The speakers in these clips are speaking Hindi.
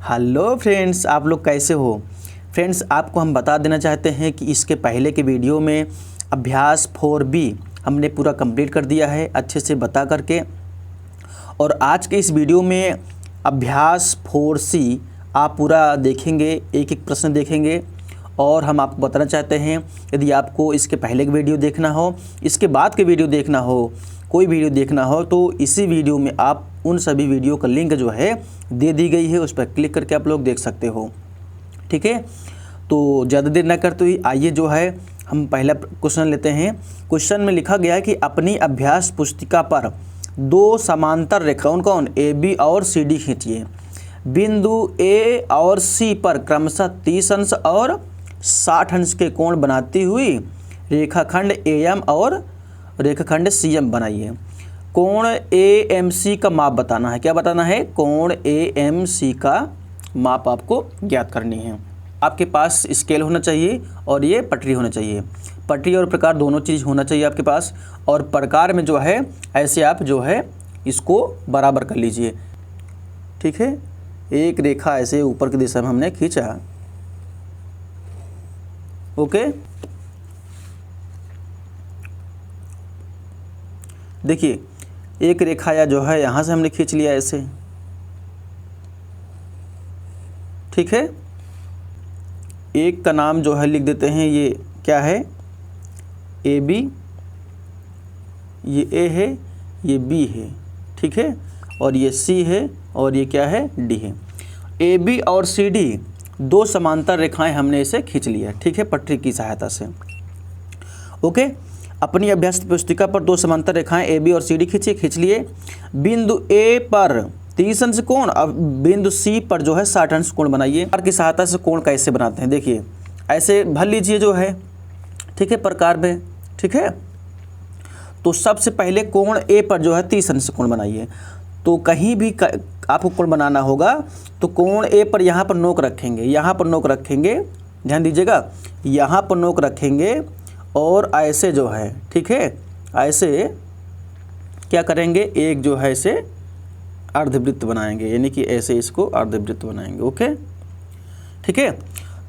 हेलो फ्रेंड्स, आप लोग कैसे हो। फ्रेंड्स, आपको हम बता देना चाहते हैं कि इसके पहले के वीडियो में अभ्यास 4B हमने पूरा कंप्लीट कर दिया है अच्छे से बता करके, और आज के इस वीडियो में अभ्यास 4C आप पूरा देखेंगे, एक एक प्रश्न देखेंगे। और हम आपको बताना चाहते हैं, यदि आपको इसके पहले की वीडियो देखना हो, इसके बाद के वीडियो देखना हो, कोई वीडियो देखना हो, तो इसी वीडियो में आप उन सभी वीडियो का लिंक जो है दे दी गई है, उस पर क्लिक करके आप लोग देख सकते हो। ठीक है, तो ज़्यादा देर न करते हुए आइए जो है हम पहला क्वेश्चन लेते हैं। क्वेश्चन में लिखा गया है कि अपनी अभ्यास पुस्तिका पर दो समांतर रेखा कौन AB और CD खींचिए। बिंदु A और C पर क्रमशः 30 अंश और 60 अंश के कोण बनाती हुई रेखाखंड AM और रेखाखंड CM बनाइए। कोण AMC का माप बताना है। क्या बताना है? कोण AMC का माप आपको ज्ञात करनी है। आपके पास स्केल होना चाहिए और ये पटरी होना चाहिए। पटरी और प्रकार दोनों चीज़ होना चाहिए आपके पास। और प्रकार में जो है ऐसे आप जो है इसको बराबर कर लीजिए। ठीक है, एक रेखा ऐसे ऊपर की दिशा में हमने खींचा। ओके, देखिए एक रेखा या जो है यहाँ से हमने खींच लिया ऐसे। ठीक है, एक का नाम जो है लिख देते हैं, ये क्या है? AB, ये A है, ये B है। ठीक है, और ये C है और ये क्या है? D है। AB और CD दो समांतर रेखाएं हमने इसे खींच लिया। ठीक है, पटरी की सहायता से। ओके, अपनी अभ्यास पुस्तिका पर दो समांतर रेखाएं AB और CD खींच लिए। बिंदु A पर 30 अंश कोण, अब बिंदु C पर जो है 60 अंश कोण बनाइए। प्रकार की सहायता से कोण कैसे बनाते हैं, देखिए ऐसे भर लीजिए जो है। ठीक है, प्रकार में। ठीक है, तो सबसे पहले कोण A पर जो है 30 अंश कोण बनाइए। तो कहीं भी आपको कोण बनाना होगा तो कोण A पर यहाँ पर नोक रखेंगे, यहाँ पर नोक रखेंगे, ध्यान दीजिएगा, यहाँ पर नोक रखेंगे और ऐसे जो है, ठीक है, ऐसे क्या करेंगे, एक जो है इसे अर्धवृत्त बनाएंगे, यानी कि ऐसे इसको अर्धवृत्त बनाएंगे। ओके, ठीक है,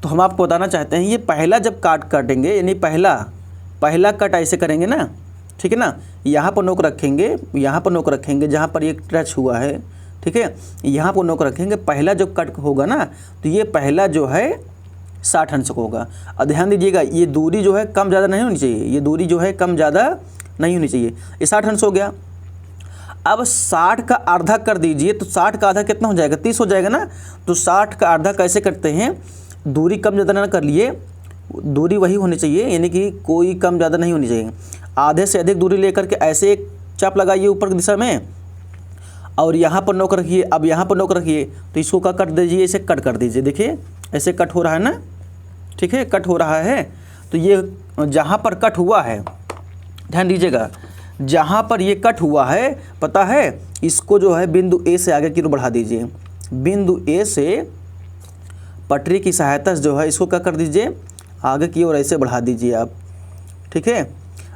तो हम आपको बताना चाहते हैं ये पहला जब काटेंगे, यानी पहला कट ऐसे करेंगे ना, ठीक है ना, यहाँ पर नोक रखेंगे, यहाँ पर नोक रखेंगे जहाँ पर ये टच हुआ है। ठीक है, यहाँ पर नोक रखेंगे। पहला जो कट होगा ना, तो ये पहला जो है 60 अंश का होगा। और ध्यान दीजिएगा, ये दूरी जो है कम ज़्यादा नहीं होनी चाहिए, ये दूरी जो है कम ज़्यादा नहीं होनी चाहिए। ये 60 अंश हो गया। अब 60 का आधा कर दीजिए, तो 60 का आधा कितना हो जाएगा? 30 हो जाएगा ना। तो 60 का आधा कैसे करते हैं? दूरी कम ज़्यादा ना कर लिए, दूरी वही होनी चाहिए, यानी कि कोई कम ज़्यादा नहीं होनी चाहिए। आधे से अधिक दूरी लेकर के ऐसे एक चाप लगाइए ऊपर की दिशा में, और यहाँ पर नोक रखिए। अब यहाँ पर नोक रखिए, तो इसको क्या कर दीजिए, इसे कट कर दीजिए। देखिए ऐसे कट हो रहा है ना, ठीक है, कट हो रहा है। तो ये जहाँ पर कट हुआ है, ध्यान दीजिएगा, जहाँ पर ये कट हुआ है, पता है, इसको जो है बिंदु A से आगे की ओर बढ़ा दीजिए। बिंदु A से पटरी की सहायता से जो है इसको क्या कर दीजिए, आगे की ओर ऐसे बढ़ा दीजिए आप। ठीक है,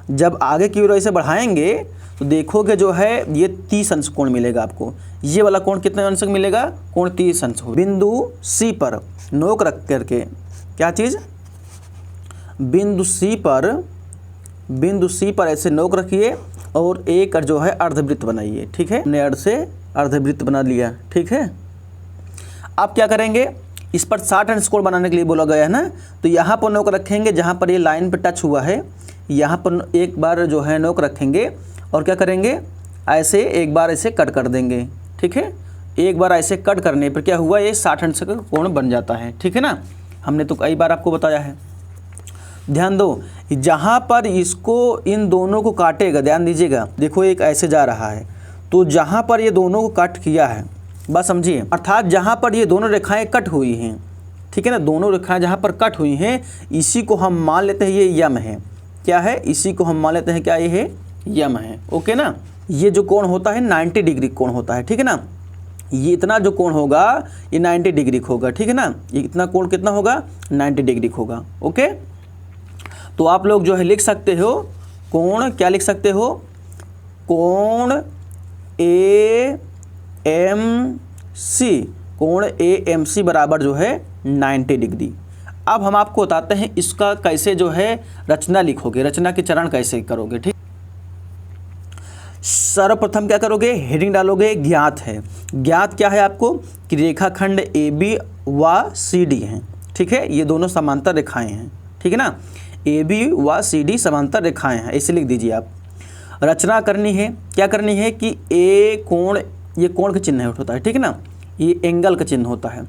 जब आगे की ओर ऐसे बढ़ाएंगे तो देखोगे जो है ये 30 अंश कोण मिलेगा आपको। ये वाला कोण कितने अंश का मिलेगा? कोण 30 अंश हो। बिंदु C पर नोक रख करके, क्या चीज़, बिंदु C पर ऐसे नोक रखिए और एक जो है अर्धवृत्त बनाइए। ठीक है, हमने अर्ध से अर्धवृत्त बना लिया। ठीक है, आप क्या करेंगे, इस पर 60 अंश कोण बनाने के लिए बोला गया है ना, तो यहाँ पर नोक रखेंगे जहाँ पर ये लाइन पर टच हुआ है, यहाँ पर एक बार जो है नोक रखेंगे और क्या करेंगे, ऐसे एक बार ऐसे कट कर देंगे। ठीक है, एक बार ऐसे कट करने पर क्या हुआ, ये 60 अंश का कोण बन जाता है। ठीक है ना, हमने तो कई बार आपको बताया है। ध्यान दो, जहाँ पर इसको इन दोनों को काटेगा, ध्यान दीजिएगा, देखो एक ऐसे जा रहा है, तो जहाँ पर ये दोनों को कट किया है, बस समझिए, अर्थात जहाँ पर ये दोनों रेखाएं कट हुई हैं, ठीक है ना, दोनों रेखाएं जहाँ पर कट हुई हैं, इसी को हम मान लेते हैं ये यम है। क्या है? इसी को हम मान लेते हैं, क्या ये है? यम है। ओके ना, ये जो कोण होता है 90 डिग्री कोण होता है। ठीक है ना, ये इतना जो कोण होगा ये 90 डिग्री होगा। ठीक है ना, ये इतना कोण कितना होगा? 90 डिग्री होगा। ओके, तो आप लोग जो है लिख सकते हो कोण, क्या लिख सकते हो, कोण AMC कोण AMC बराबर जो है 90 डिग्री। अब हम आपको बताते हैं इसका कैसे जो है रचना लिखोगे, रचना के चरण कैसे करोगे। ठीक, सर्वप्रथम क्या करोगे, हेडिंग डालोगे ज्ञात है। ज्ञात क्या है आपको कि रेखाखंड AB व CD हैं। ठीक है, ये दोनों समांतर रेखाएं हैं। ठीक है ना, AB व CD समांतर रेखाएं हैं, ऐसे लिख दीजिए आप। रचना करनी है, क्या करनी है कि A कोण, ये कोण का चिन्ह होता है। ठीक है ना, ये एंगल का चिन्ह होता है।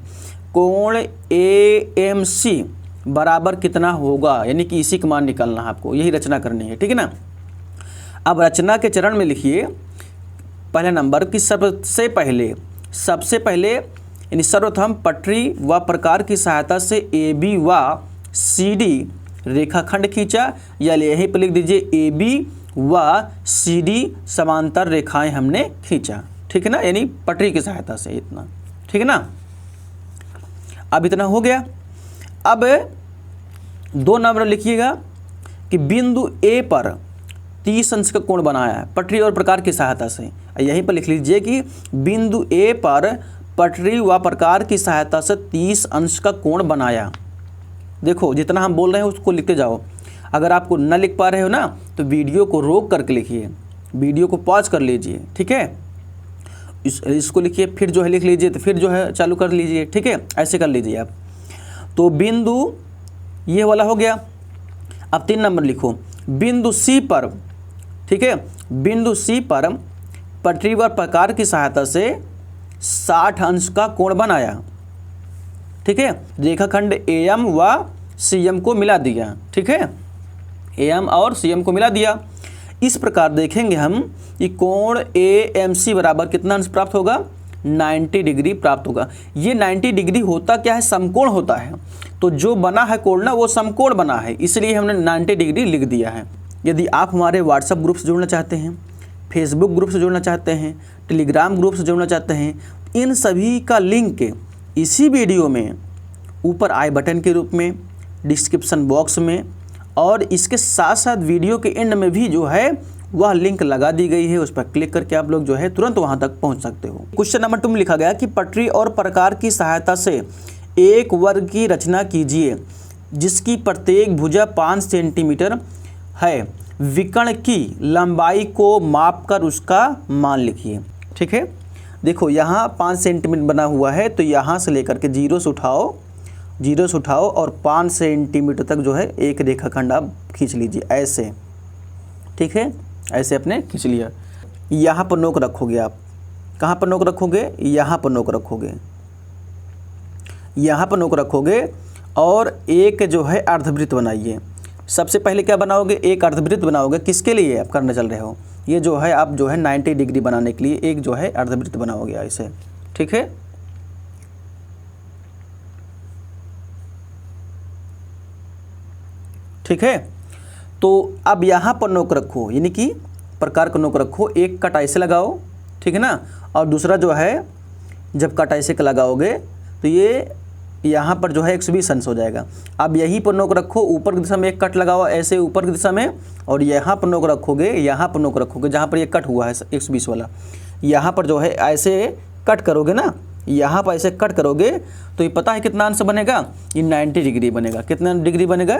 कोण AMC बराबर कितना होगा, यानी कि इसी का मान निकालना है आपको, यही रचना करनी है। ठीक है ना, अब रचना के चरण में लिखिए पहले नंबर कि सबसे पहले यानी सर्वप्रथम पटरी व प्रकार की सहायता से AB व CD रेखाखंड खींचा, या यहीं पर लिख दीजिए AB व CD समांतर रेखाएं हमने खींचा। ठीक है ना, यानी पटरी की सहायता से इतना। ठीक है ना, अब इतना हो गया। अब 2 नंबर लिखिएगा कि बिंदु A पर 30 अंश का कोण बनाया है पटरी और प्रकार की सहायता से। यहीं पर लिख लीजिए कि बिंदु A पर पटरी व प्रकार की सहायता से 30 अंश का कोण बनाया। देखो जितना हम बोल रहे हैं उसको लिखते जाओ। अगर आपको न लिख पा रहे हो ना तो वीडियो को रोक करके लिखिए, वीडियो को पॉज कर लीजिए। ठीक है, इसको लिखिए, फिर जो है लिख लीजिए, तो फिर जो है चालू कर लीजिए। ठीक है, ऐसे कर लीजिए आप। तो बिंदु ये वाला हो गया। अब 3 नंबर लिखो, बिंदु C पर, ठीक है, बिंदु C पर पटरी व प्रकार की सहायता से 60 अंश का कोण बनाया। ठीक है, रेखाखंड AM व CM को मिला दिया। ठीक है, AM और CM को मिला दिया। इस प्रकार देखेंगे हम कि कोण AMC बराबर कितना अंश प्राप्त होगा, 90 डिग्री प्राप्त होगा। ये 90 डिग्री होता क्या है, समकोण होता है। तो जो बना है कोण ना वो समकोण बना है, इसलिए हमने 90 डिग्री लिख दिया है। यदि आप हमारे व्हाट्सएप ग्रुप से जुड़ना चाहते हैं, फेसबुक ग्रुप से जुड़ना चाहते हैं, टेलीग्राम ग्रुप से जुड़ना चाहते हैं, इन सभी का लिंक इसी वीडियो में ऊपर आई बटन के रूप में, डिस्क्रिप्शन बॉक्स में और इसके साथ साथ वीडियो के एंड में भी जो है वह लिंक लगा दी गई है। उस पर क्लिक करके आप लोग जो है तुरंत वहां तक पहुंच सकते हो। क्वेश्चन नंबर 2 में लिखा गया कि पटरी और प्रकार की सहायता से एक वर्ग की रचना कीजिए जिसकी प्रत्येक भुजा 5 सेंटीमीटर है। विकर्ण की लंबाई को मापकर उसका मान लिखिए। ठीक है, देखो यहाँ 5 सेंटीमीटर बना हुआ है, तो यहाँ से लेकर के जीरो से उठाओ और 5 सेंटीमीटर तक जो है एक रेखाखंड आप खींच लीजिए ऐसे। ठीक है, ऐसे अपने खींच लिया। यहाँ पर नोक रखोगे आप, कहाँ पर नोक रखोगे, यहाँ पर नोक रखोगे, यहाँ पर नोक रखोगे और एक जो है अर्धवृत्त बनाइए। सबसे पहले क्या बनाओगे, एक अर्धवृत्त बनाओगे। किसके लिए आप करने चल रहे हो, ये जो है आप जो है 90 डिग्री बनाने के लिए एक जो है अर्धवृत्त बनाओगे ऐसे। ठीक है, ठीक है, तो अब यहाँ पर नोक रखो, यानी कि प्रकार का नोक रखो। एक कट ऐसे लगाओ, ठीक है ना, और दूसरा जो है जब कट ऐसे का लगाओगे तो ये यहाँ पर जो है 120 अंश हो जाएगा। अब यहीं पर नोक रखो, ऊपर की दिशा में एक कट लगाओ ऐसे ऊपर की दिशा में, और यहाँ पर नोक रखोगे, यहाँ पर नोक रखोगे जहाँ पर ये कट हुआ है 120 वाला, यहाँ पर जो है ऐसे कट करोगे ना, यहाँ पर ऐसे कट करोगे तो ये पता है कितना अंश बनेगा, ये 90 डिग्री बनेगा। कितना डिग्री बनेगा,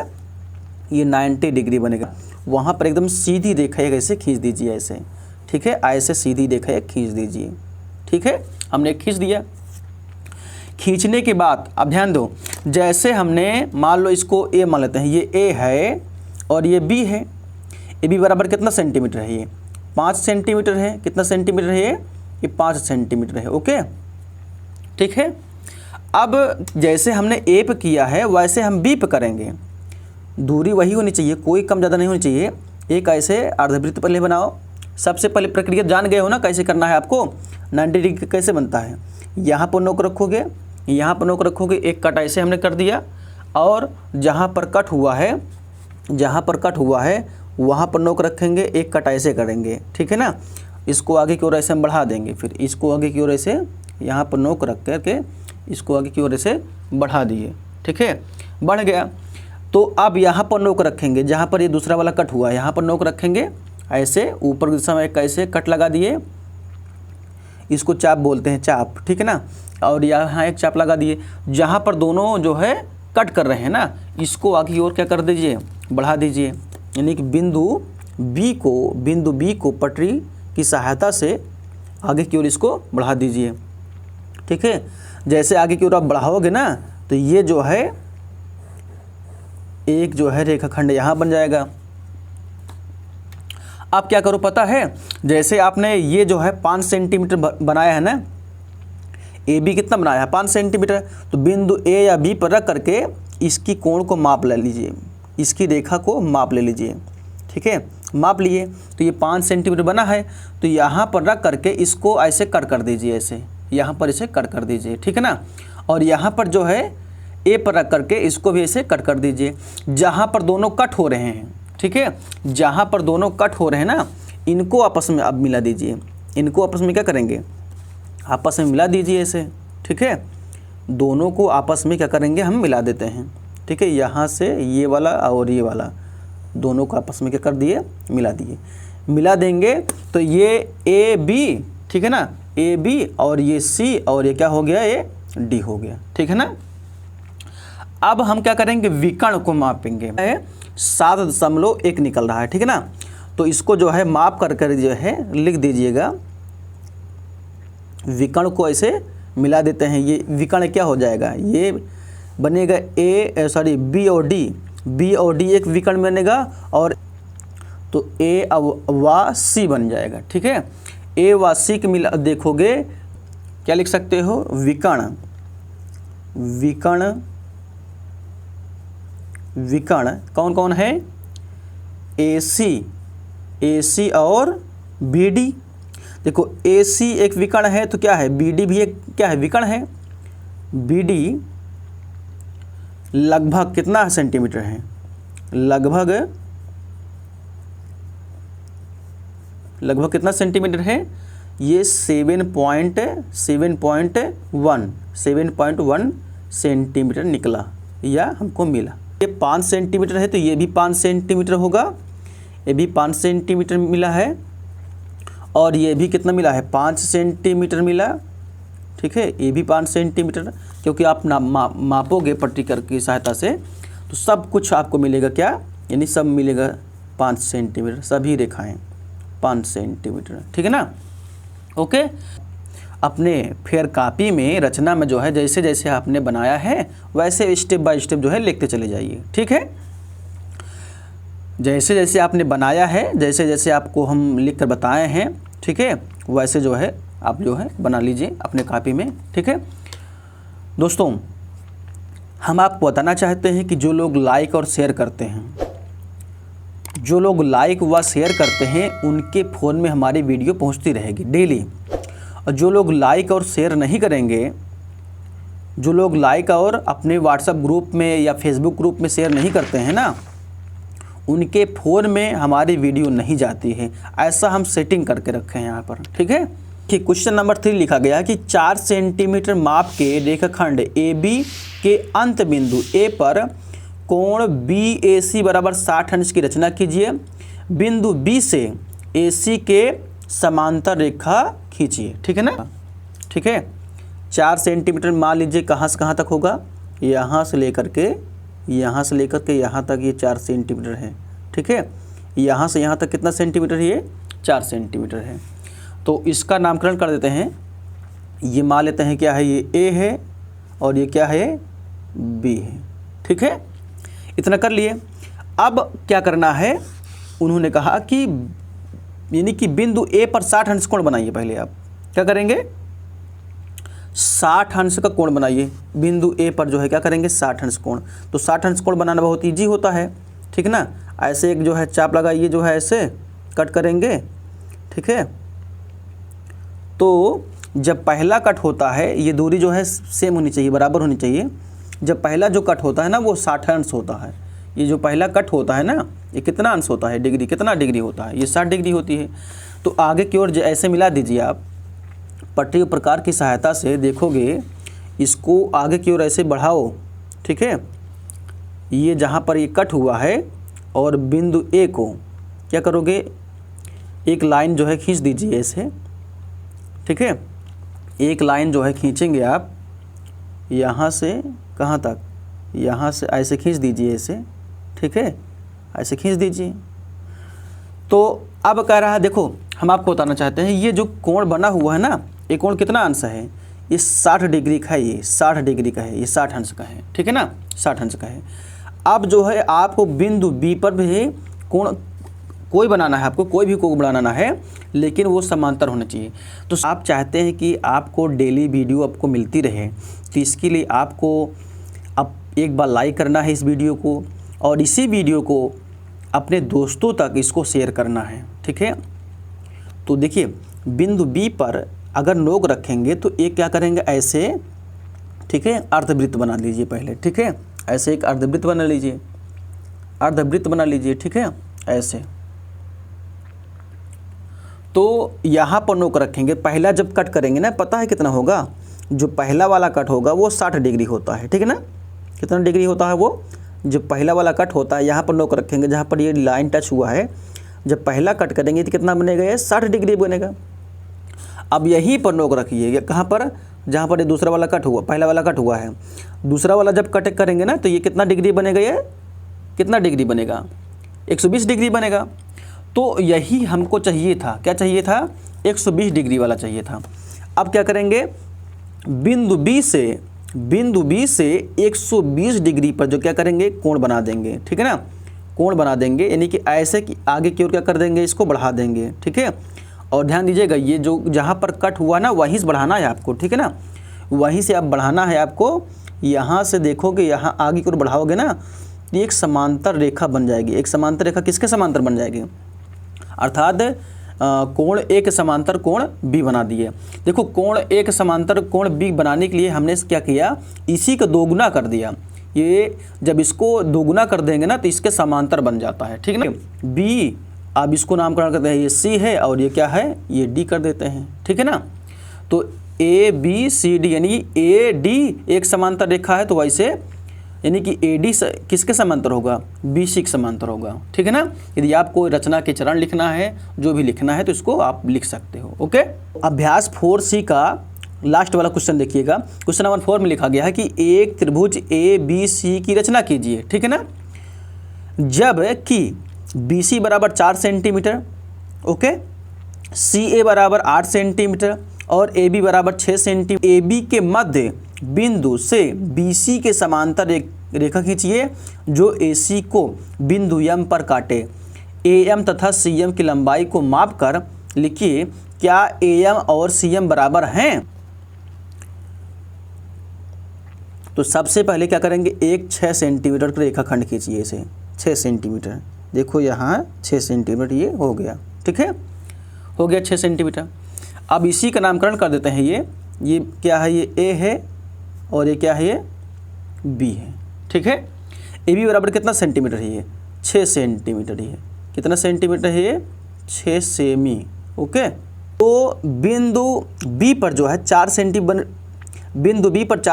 ये 90 डिग्री बनेगा। वहाँ पर एकदम सीधी रेखा ऐसे खींच दीजिए ऐसे। ठीक है, ऐसे सीधी रेखा खींच दीजिए। ठीक है, हमने खींच दिया। खींचने के बाद अब ध्यान दो, जैसे हमने मान लो इसको A मान लेते हैं, ये A है और ये B है। AB बराबर कितना सेंटीमीटर है, ये 5 सेंटीमीटर है। कितना सेंटीमीटर है ये 5 सेंटीमीटर है। ओके, ठीक है। अब जैसे हमने A पे किया है वैसे हम B पे करेंगे। दूरी वही होनी चाहिए, कोई कम ज़्यादा नहीं होनी चाहिए। एक ऐसे अर्धवृत्त पहले बनाओ। सबसे पहले प्रक्रिया जान गए हो ना कैसे करना है आपको, 90 डिग्री कैसे बनता है। यहाँ पर नोक रखोगे, यहाँ पर नोक रखोगे, एक कट ऐसे हमने कर दिया, और जहाँ पर कट हुआ है, जहाँ पर कट हुआ है वहाँ पर नोक रखेंगे, एक कट ऐसे करेंगे। ठीक है ना, इसको आगे की ओर ऐसे हम बढ़ा देंगे, फिर इसको आगे की ओर ऐसे यहाँ पर नोक रख करके इसको आगे की ओर ऐसे बढ़ा दिए। ठीक है, बढ़ गया। तो अब यहाँ पर नोक रखेंगे, जहाँ पर ये दूसरा वाला कट हुआ है यहाँ पर नोक रखेंगे ऐसे, ऊपर की दिशा में कैसे कट लगा दिए, इसको चाप बोलते हैं, चाप, ठीक है ना। और यहाँ एक चाप लगा दिए, जहाँ पर दोनों जो है कट कर रहे हैं ना, इसको आगे की ओर क्या कर दीजिए, बढ़ा दीजिए। यानी कि बिंदु बी को पटरी की सहायता से आगे की ओर इसको बढ़ा दीजिए, ठीक है। जैसे आगे की ओर आप बढ़ाओगे ना, तो ये जो है एक जो है रेखाखंड यहाँ बन जाएगा। अब क्या करो पता है, जैसे आपने ये जो है 5 सेंटीमीटर बनाया है ना, ए बी कितना बनाया है 5 सेंटीमीटर, तो बिंदु ए या बी पर रख करके इसकी कोण को माप ले लीजिए, इसकी रेखा को माप ले लीजिए, ठीक है। माप लिए तो ये 5 सेंटीमीटर बना है, तो यहाँ पर रख करके इसको ऐसे कट कर दीजिए, ऐसे यहाँ पर इसे कट कर दीजिए, ठीक है ना। और यहाँ पर जो है ए पर रख करके इसको भी ऐसे कट कर दीजिए, जहाँ पर दोनों कट हो रहे हैं, ठीक है। जहाँ पर दोनों कट हो रहे हैं ना, इनको आपस में अब मिला दीजिए, इनको आपस में क्या करेंगे, आपस में मिला दीजिए ऐसे, ठीक है। दोनों को आपस में क्या करेंगे, हम मिला देते हैं, ठीक है। यहाँ से ये वाला और ये वाला दोनों को आपस में क्या कर दिए, मिला दिए। मिला देंगे तो ये ए बी, ठीक है ना, ए बी और ये सी और ये क्या हो गया, ये डी हो गया, ठीक है ना। अब हम क्या करेंगे, विकर्ण को मापेंगे। 7.1 निकल रहा है, ठीक है ना। तो इसको जो है माप कर कर जो है लिख दीजिएगा, विकर्ण को ऐसे मिला देते हैं। ये विकर्ण क्या हो जाएगा, ये बनेगा बी और डी एक विकर्ण बनेगा, और तो ए व सी बन जाएगा, ठीक है। ए व सी के मिला देखोगे क्या लिख सकते हो, विकर्ण कौन कौन है, ए सी और बी डी। देखो ए सी एक विकर्ण है, तो क्या है बी डी भी एक क्या है, विकर्ण है। बी डी लगभग कितना सेंटीमीटर है, लगभग कितना सेंटीमीटर है, ये 7.1 सेंटीमीटर निकला या हमको मिला। ये 5 सेंटीमीटर है, तो ये भी 5 सेंटीमीटर होगा, ये भी 5 सेंटीमीटर मिला है, और ये भी कितना मिला है, 5 सेंटीमीटर मिला, ठीक है। ये भी 5 सेंटीमीटर, क्योंकि आप मापोगे पट्टिका की सहायता से, तो सब कुछ आपको मिलेगा क्या, यानी सब मिलेगा 5 सेंटीमीटर, सभी रेखाएं 5 सेंटीमीटर, ठीक है ना। ओके, अपने फेयर कॉपी में रचना में जो है जैसे जैसे आपने बनाया है वैसे स्टेप बाय स्टेप जो है लिखते चले जाइए, ठीक है। जैसे जैसे आपने बनाया है, जैसे जैसे आपको हम लिख कर बताए हैं, ठीक है, वैसे जो है आप जो है बना लीजिए अपने कॉपी में, ठीक है। दोस्तों, हम आपको बताना चाहते हैं कि जो लोग लाइक और शेयर करते हैं, जो लोग लाइक व शेयर करते हैं, उनके फ़ोन में हमारी वीडियो पहुंचती रहेगी डेली। और जो लोग लाइक और शेयर नहीं करेंगे, जो लोग लाइक और अपने व्हाट्सएप ग्रुप में या फेसबुक ग्रुप में शेयर नहीं करते हैं ना, उनके फ़ोन में हमारी वीडियो नहीं जाती है। ऐसा हम सेटिंग करके रखे हैं यहाँ पर, ठीक है। कि क्वेश्चन नंबर 3 लिखा गया कि 4 सेंटीमीटर माप के रेखाखंड ए बी के अंत बिंदु ए पर कोण बी ए सी बराबर 60 अंश की रचना कीजिए। बिंदु बी से ए सी के समांतर रेखा खींचिए, ठीक है ना, ठीक है। 4 सेंटीमीटर मान लीजिए कहाँ से कहाँ तक होगा, यहाँ से लेकर के यहाँ तक ये 4 सेंटीमीटर है, ठीक है। यहाँ से यहाँ तक कितना सेंटीमीटर है, ये 4 सेंटीमीटर है। तो इसका नामकरण कर देते हैं, ये मान लेते हैं क्या है, ये ए है और ये क्या है, बी है, ठीक है। इतना कर लिए। अब क्या करना है, उन्होंने कहा कि यानी कि बिंदु ए पर 60 अंश कोण बनाइए। पहले आप क्या करेंगे, 60 अंश का कोण बनाइए। बिंदु ए पर जो है क्या करेंगे, 60 अंश कोण। तो 60 अंश कोण बनाना बहुत ईजी होता है, ठीक है ना। ऐसे एक जो है चाप लगाइए, जो है ऐसे कट करेंगे, ठीक है। तो जब पहला कट होता है, ये दूरी जो है सेम होनी चाहिए, बराबर होनी चाहिए। जब पहला जो कट होता है ना, वो 60 अंश होता है। ये जो पहला कट होता है ना, ये कितना अंश होता है, डिग्री, कितना डिग्री होता है, ये 60 डिग्री होती है। तो आगे की ओर ऐसे मिला दीजिए आप, पट्टी प्रकार की सहायता से देखोगे, इसको आगे की ओर ऐसे बढ़ाओ, ठीक है। ये जहाँ पर ये कट हुआ है, और बिंदु ए को क्या करोगे, एक लाइन जो है खींच दीजिए ऐसे, ठीक है। एक लाइन जो है खींचेंगे आप यहाँ से कहाँ तक, यहाँ से ऐसे खींच दीजिए ऐसे, ठीक है, ऐसे खींच दीजिए। तो अब कह रहा है देखो हम आपको बताना चाहते हैं ये जो कोण बना हुआ है ना, ये कोण कितना अंश है, ये 60 डिग्री का है, ये 60 डिग्री का है, ये 60 अंश का है, ठीक है ना, 60 अंश का है। अब जो है आपको बिंदु बी पर भी कोण कोई बनाना है, आपको कोई भी कोण बनाना है, लेकिन वो समांतर होना चाहिए। तो आप चाहते हैं कि आपको डेली वीडियो आपको मिलती रहे, तो इसके लिए आपको अब एक बार लाइक करना है इस वीडियो को, और इसी वीडियो को अपने दोस्तों तक इसको शेयर करना है, ठीक है। तो देखिए बिंदु बी पर अगर नोक रखेंगे तो एक क्या करेंगे ऐसे, ठीक है, अर्धवृत्त बना लीजिए पहले, ठीक है, ऐसे एक अर्धवृत्त बना लीजिए, अर्धवृत्त बना लीजिए, ठीक है, ऐसे। तो यहाँ पर नोक रखेंगे, पहला जब कट करेंगे ना, पता है कितना होगा, जो पहला वाला कट होगा वो 60 डिग्री होता है, ठीक है ना, कितना डिग्री होता है वो, जो पहला वाला कट होता है, यहाँ पर नोक रखेंगे जहाँ पर ये लाइन टच हुआ है, जब पहला कट करेंगे तो कितना बनेगा, ये 60 डिग्री बनेगा। अब यहीं पर नोक रखिए, कहाँ पर, जहाँ पर ये दूसरा वाला कट हुआ, पहला वाला कट हुआ है, दूसरा वाला जब कट करेंगे ना तो ये कितना डिग्री बनेगा, ये कितना डिग्री बनेगा, 120 डिग्री बनेगा। तो यही हमको चाहिए था, क्या चाहिए था, 120 डिग्री वाला चाहिए था। अब क्या करेंगे, बिंदु बी से 120 डिग्री पर जो क्या करेंगे, कोण बना देंगे, ठीक है ना, कोण बना देंगे, यानी कि ऐसे कि आगे की ओर क्या कर देंगे, इसको बढ़ा देंगे, ठीक है। और ध्यान दीजिएगा ये जो जहाँ पर कट हुआ ना वहीं से बढ़ाना है आपको, ठीक है ना, वहीं से आप बढ़ाना है आपको। यहाँ से देखोगे, यहाँ आगे की ओर बढ़ाओगे ना, ये एक समांतर रेखा बन जाएगी। एक समांतर रेखा किसके समांतर बन जाएगी, अर्थात कोण ए के समांतर कोण बी बना दिए। देखो कोण ए के समांतर कोण बी बनाने के लिए हमने क्या किया, इसी का दोगुना कर दिया। ये जब इसको दोगुना कर देंगे ना तो इसके समांतर बन जाता है, ठीक है ना। बी, अब इसको नामकरण करते हैं, ये सी है और ये क्या है, ये डी कर देते हैं, ठीक है ना। तो ए बी सी डी यानी ए डी एक समांतर रेखा है, तो वैसे यानी कि ए डी किसके समांतर होगा, बी सी के समांतर होगा, ठीक है ना। यदि आपको रचना के चरण लिखना है, जो भी लिखना है, तो इसको आप लिख सकते हो, ओके। अभ्यास 4C का लास्ट वाला क्वेश्चन देखिएगा। क्वेश्चन नंबर 4 में लिखा गया है कि एक त्रिभुज ए बी सी की रचना कीजिए, ठीक है ना। जब कि बी सी बराबर 4 सेंटीमीटर, ओके, सी ए बराबर 8 सेंटीमीटर और ए बी बराबर 6 सेंटीमीटर, ए बी के मध्य बिंदु से बी सी के समांतर रेखा खींचिए जो ए सी को बिंदु एम पर काटे। ए एम तथा सी एम की लंबाई को माप कर लिखिए, क्या ए एम और सी एम बराबर हैं। तो सबसे पहले क्या करेंगे, एक 6 सेंटीमीटर का रेखाखंड खींचिए, इसे 6 सेंटीमीटर, देखो यहाँ 6 सेंटीमीटर ये हो गया, ठीक है, हो गया 6 सेंटीमीटर। अब इसी का नामकरण कर देते हैं, ये क्या है, ये ए है और ये क्या है, ये बी है, ठीक है। ए बी बराबर कितना सेंटीमीटर है, ये 6 सेंटीमीटर ही है, कितना सेंटीमीटर है, ये 6 सेमी, ओके। तो बिंदु बी पर जो है 4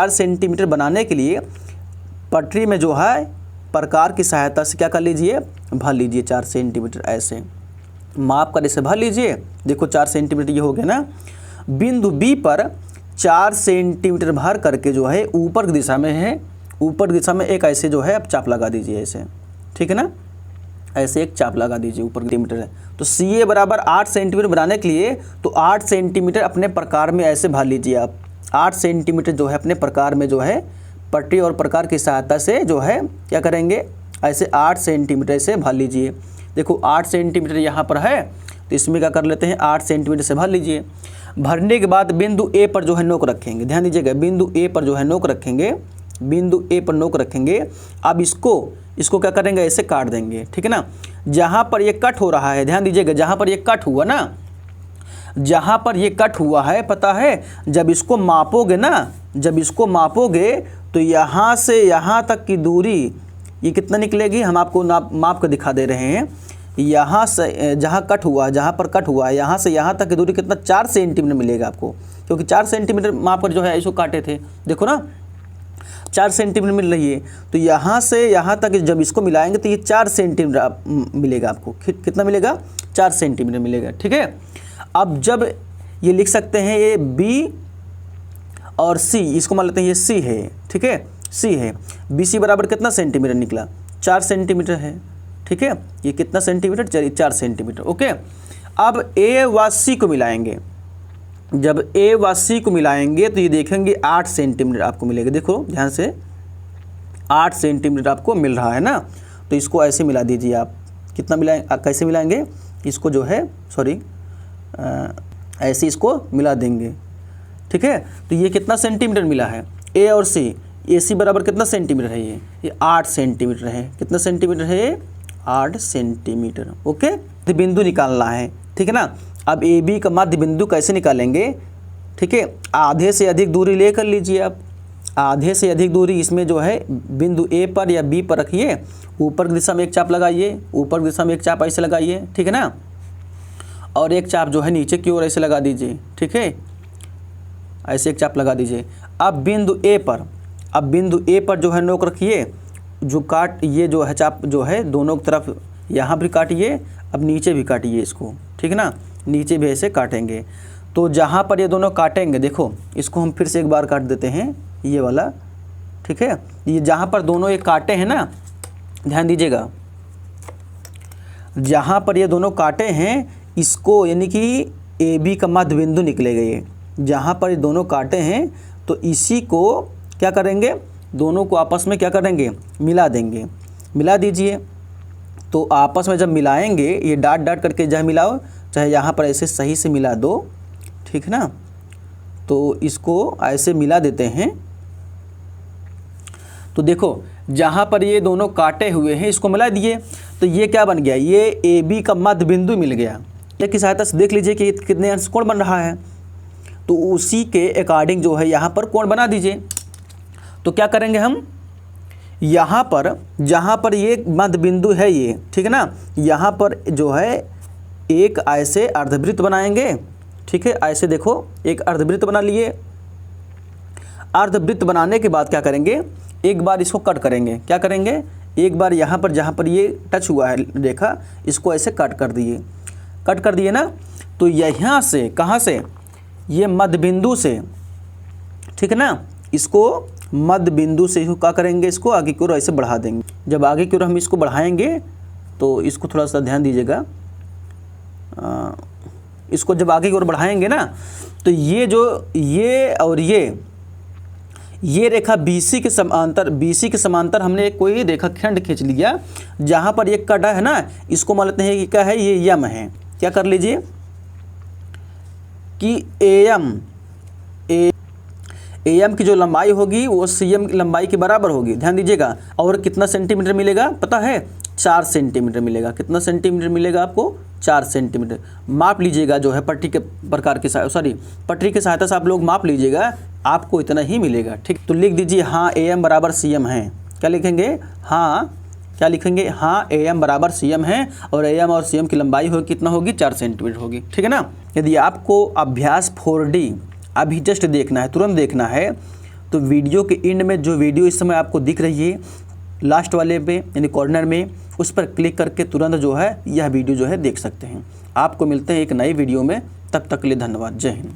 सेंटीमीटर बनाने के लिए पटरी में जो है प्रकार की सहायता से क्या कर लीजिए, भर लीजिए 4 सेंटीमीटर, ऐसे माप कर इसे भर लीजिए। देखो 4 सेंटीमीटर ये हो गया ना। बिंदु बी पर 4 सेंटीमीटर भर करके जो है ऊपर की दिशा में है, ऊपर की दिशा में एक ऐसे जो है आप चाप लगा दीजिए ऐसे, ठीक है ना, ऐसे एक चाप लगा दीजिए ऊपर सेंटीमीटर है। तो सी ए बराबर 8 सेंटीमीटर बनाने के लिए तो 8 सेंटीमीटर अपने प्रकार में ऐसे भर लीजिए आप। 8 सेंटीमीटर जो है अपने प्रकार में जो है पट्टी और प्रकार की सहायता से जो है क्या करेंगे, ऐसे 8 सेंटीमीटर से भर लीजिए। देखो 8 सेंटीमीटर यहाँ पर है तो इसमें क्या कर लेते हैं, 8 सेंटीमीटर से भर लीजिए। भरने के बाद बिंदु ए पर जो है नोक रखेंगे, ध्यान दीजिएगा, बिंदु ए पर जो है नोक रखेंगे, बिंदु ए पर नोक रखेंगे। अब इसको क्या करेंगे, ऐसे काट देंगे, ठीक है ना। जहाँ पर ये कट हो रहा है, ध्यान दीजिएगा, जहाँ पर ये कट हुआ ना, जहाँ पर ये कट हुआ है, पता है जब इसको मापोगे ना, जब इसको मापोगे तो यहाँ से यहाँ तक की दूरी ये कितना निकलेगी, हम आपको माप कर दिखा दे रहे हैं। यहाँ से जहाँ कट हुआ, जहाँ पर कट हुआ है, यहाँ से यहाँ तक की दूरी कितना, 4 सेंटीमीटर मिलेगा आपको, क्योंकि 4 सेंटीमीटर माप कर जो है इसको काटे थे, देखो ना 4 सेंटीमीटर मिल रही है। तो यहाँ से यहाँ तक जब इसको मिलाएंगे तो ये 4 सेंटीमीटर मिलेगा आपको, कितना मिलेगा, 4 सेंटीमीटर मिलेगा, ठीक है। अब जब ये लिख सकते हैं ये बी और सी, इसको मान लेते हैं ये सी है, ठीक है, सी है। बी सी बराबर कितना सेंटीमीटर निकला, 4 सेंटीमीटर है, ठीक है। ये कितना सेंटीमीटर, चलिए 4 सेंटीमीटर, ओके। अब ए व सी को मिलाएंगे, जब ए व सी को मिलाएंगे तो ये देखेंगे 8 सेंटीमीटर आपको मिलेगा। देखो ध्यान से 8 सेंटीमीटर आपको मिल रहा है ना, तो इसको ऐसे मिला दीजिए आप। कितना मिलाएंगे, कैसे मिलाएंगे इसको, जो है सॉरी ऐसे इसको मिला देंगे, ठीक है। तो ये कितना सेंटीमीटर मिला है, ए और सी, ए सी बराबर कितना सेंटीमीटर है, ये 8 सेंटीमीटर है। कितना सेंटीमीटर है ये, 8 सेंटीमीटर, ओके। मध्य बिंदु निकालना है, ठीक है ना। अब ए बी का मध्य बिंदु कैसे निकालेंगे, ठीक है। आधे से अधिक दूरी ले कर लीजिए आप, आधे से अधिक दूरी इसमें जो है बिंदु ए पर या बी पर रखिए, ऊपर की दिशा में एक चाप लगाइए, ऊपर की दिशा में एक चाप ऐसे लगाइए, ठीक है ना, और एक चाप जो है नीचे की ओर ऐसे लगा दीजिए, ठीक है, ऐसे एक चाप लगा दीजिए। अब बिंदु ए पर, अब बिंदु ए पर जो है नोक रखिए, जो काट ये जो है चाप जो है दोनों तरफ यहाँ भी काटिए, अब नीचे भी काटिए इसको, ठीक है ना, नीचे भी ऐसे काटेंगे। तो जहाँ पर ये दोनों काटेंगे, देखो इसको हम फिर से एक बार काट देते हैं, ये वाला, ठीक है। ये जहाँ पर दोनों ये काटे हैं ना, ध्यान दीजिएगा, जहाँ पर ये दोनों काटे हैं इसको, यानी कि ए बी का मध्य बिंदु निकलेगा ये, जहाँ पर ये दोनों काटे हैं तो इसी को क्या करेंगे, दोनों को आपस में क्या करेंगे, मिला देंगे। मिला दीजिए, तो आपस में जब मिलाएंगे, ये डाट डाट करके जहाँ मिलाओ, चाहे यहाँ पर ऐसे सही से मिला दो, ठीक है ना। तो इसको ऐसे मिला देते हैं, तो देखो जहाँ पर ये दोनों काटे हुए हैं इसको मिला दिए, तो ये क्या बन गया, ये ए बी का मध्य बिंदु मिल गया। की सहायता से देख लीजिए कि कितने अंश कोण बन रहा है, तो उसी के अकॉर्डिंग जो है यहाँ पर कोण बना दीजिए। तो क्या करेंगे हम, यहाँ पर जहाँ पर ये मध्य बिंदु है ये, ठीक है ना, यहाँ पर जो है एक ऐसे अर्धवृत्त बनाएंगे, ठीक है। ऐसे देखो एक अर्धवृत्त बना लिए, अर्धवृत्त बनाने के बाद क्या करेंगे, एक बार इसको कट करेंगे। क्या करेंगे, एक बार यहाँ पर जहाँ पर ये टच हुआ है रेखा, इसको ऐसे कट कर दिए, कट कर दिए ना। तो यहाँ से, कहाँ से, ये मध्य बिंदु से, ठीक है ना, इसको मध्य बिंदु से क्या करेंगे, इसको आगे की ओर ऐसे बढ़ा देंगे। जब आगे की ओर हम इसको बढ़ाएंगे तो इसको थोड़ा सा ध्यान दीजिएगा, इसको जब आगे की ओर बढ़ाएंगे ना, तो ये जो ये और ये रेखा BC के समांतर, BC के समांतर हमने कोई रेखाखंड खींच लिया, जहाँ पर एक कटा है ना, इसको मान लेते हैं कि क्या है, ये यम है। क्या कर लीजिए कि AM की जो लंबाई होगी वो CM की लंबाई के बराबर होगी, ध्यान दीजिएगा। और कितना सेंटीमीटर मिलेगा पता है, 4 सेंटीमीटर मिलेगा। कितना सेंटीमीटर मिलेगा आपको, 4 सेंटीमीटर। माप लीजिएगा जो है पट्टी के प्रकार की पटरी की सहायता से आप लोग माप लीजिएगा, आपको इतना ही मिलेगा, ठीक। तो लिख दीजिए हाँ AM बराबर CM है। क्या लिखेंगे, हाँ क्या लिखेंगे, हाँ AM बराबर CM है, और AM और CM की लंबाई होगी कितना होगी, 4 सेंटीमीटर होगी, ठीक है ना। यदि आपको अभ्यास 4D अभी जस्ट देखना है, तुरंत देखना है, तो वीडियो के एंड में जो वीडियो इस समय आपको दिख रही है लास्ट वाले पे यानी कॉर्नर में, उस पर क्लिक करके तुरंत जो है यह वीडियो जो है देख सकते हैं। आपको मिलते हैं एक नई वीडियो में, तब तक के लिए धन्यवाद, जय हिंद।